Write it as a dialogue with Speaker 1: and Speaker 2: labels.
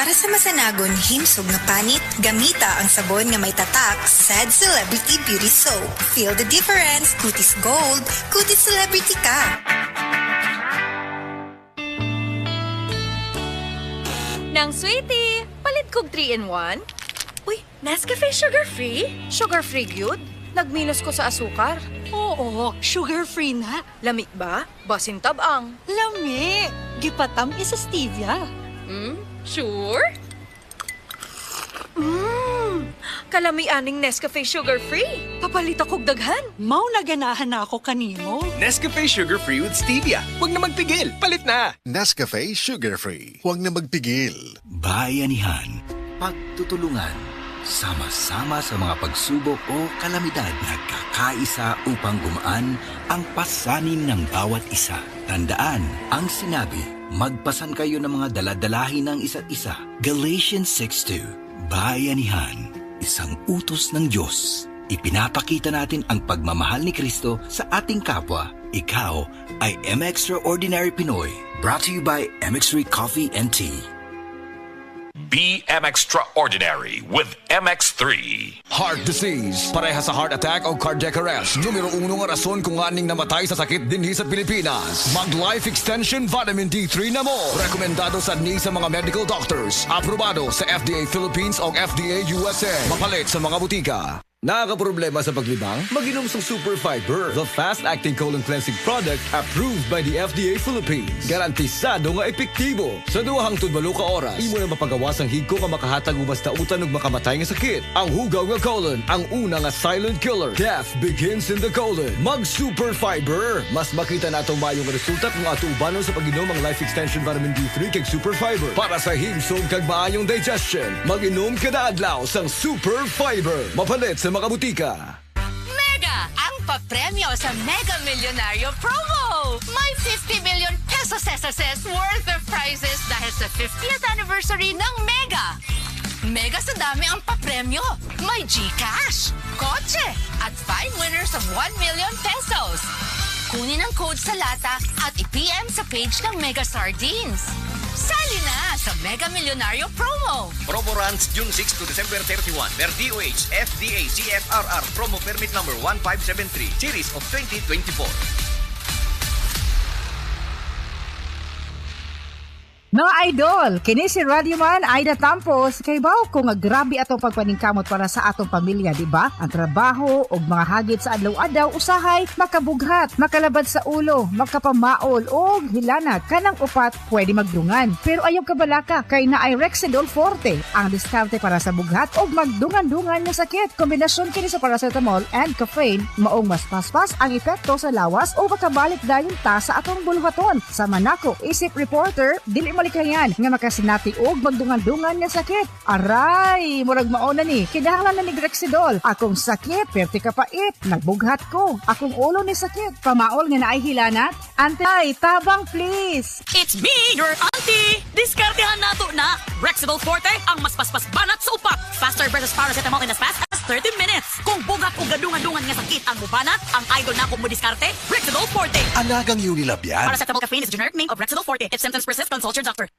Speaker 1: Para sa masanagon himsog nga panit, gamita ang sabon nga may tatak Sad Celebrity Beauty Soap. Feel the difference, kutis gold, kutis celebrity ka.
Speaker 2: Nang sweetie, palit kog 3-in-1.
Speaker 3: Uy, Nescafe sugar-free?
Speaker 2: Sugar-free gyud. Nagminus ko sa asukar.
Speaker 3: Oo, sugar-free na.
Speaker 2: Lami ba? Basin tabang.
Speaker 3: Lami! Gipatam isa stevia.
Speaker 2: Sure? Kalami aning Nescafe sugar-free. Papalit akog daghan.
Speaker 3: Mau naganahan na ako kanimo.
Speaker 4: Nescafe Sugar Free with Stevia. Huwag na magpigil. Palit na.
Speaker 5: Nescafe Sugar Free. Huwag na magpigil.
Speaker 6: Bayanihan, pagtutulungan, sama-sama sa mga pagsubok o kalamidad, nagkakaisa upang gumaan ang pasanin ng bawat isa. Tandaan ang sinabi, magpasan kayo ng mga daladalahin ng isa't isa. Galatians 6:2. Bayanihan, isang utos ng Diyos. Ipinapakita natin ang pagmamahal ni Kristo sa ating kapwa. Ikaw ay M-Extraordinary Pinoy. Brought to you by MX3 Coffee and Tea.
Speaker 7: Be M-Extraordinary with MX3.
Speaker 8: Heart disease, pareha sa heart attack o cardiac arrest. Numero 1 nga rason kung aning namatay sa sakit dinhi sa Pilipinas. Mag Life Extension Vitamin D3 na mo. Rekomendado sa ni sa mga medical doctors. Aprobado sa FDA Philippines o FDA USA. Mapalit sa mga butika. Nakakaproblema sa paglibang? Mag-inom sa Super Fiber, the fast-acting colon cleansing product approved by the FDA Philippines. Garantisado nga epektibo. Sa 2 ka oras, imo na mapagawas ang higko nga makahatag ubas tautan ug makamatay nga sakit. Ang hugaw nga colon, ang una nga silent killer. Death begins in the colon. Mag Super Fiber. Mas makita na itong mayong resulta kung ato ubanon sa pag-inom ang Life Extension Vitamin D3 kag Super Fiber. Para sa himsog kag maayong digestion, mag-inom kada adlaw sang Super Fiber. Mapalit sa mga butika.
Speaker 9: Mega! Ang papremyo sa Mega Milyonaryo Promo! May 50 million pesos SSS worth of prizes dahil sa 50th anniversary ng Mega! Mega sa dami ang papremyo! May GCash, kotse, at 5 winners of 1 million pesos! Kunin ang code sa lata at i-PM sa page ng Mega Sardines. Sali na sa Mega Milyonaryo Promo!
Speaker 10: Promo runs June 6 to December 31. Per DOH, FDA, CFRR, Promo Permit Number 1573, Series of 2024.
Speaker 11: Mga idol, kini si Radio Man Aida Tampos kay bao ko nga grabe atong pagpaningkamot para sa atong pamilya, di ba? Ang trabaho ug mga hagit sa adlaw-adlaw usahay makabughat, makalabad sa ulo, makapamaol ug hilanat kanang upat pwede magdungan. Pero ayaw kabalaka kay naay Rexidol Forte, ang diskarte para sa bughat ug magdungan-dungan nga sakit. Kombinasyon kini sa paracetamol and caffeine, maong mas paspas ang epekto sa lawas o makabalik dayon ta sa atong bulhaton. Sa manako, isip reporter, dili malikayan nga makasinati og magdungan-dungan nga sakit. Aray, murag mauna ni. Kinahanglan na ni Rexidol. Akong sakit, perti kapait. Nagbughat ko. Akong ulo ni sakit. Pamaol nga naay hilanat. Antay, tabang please.
Speaker 12: It's me, your auntie. Diskartehan nato na. Rexidol Forte, ang mas paspas banat sa upak. Faster versus paracetamol in as fast as 30 minutes. Kung bugat o gadungan-dungan nga sakit ang bubanat, ang idol na kung mo diskarte, Rexidol Forte.
Speaker 6: Alagang Unilab yan.
Speaker 12: Paracetamol caffeine is a generic name of Rexidol Forte. If symptoms persist, consult your doctor.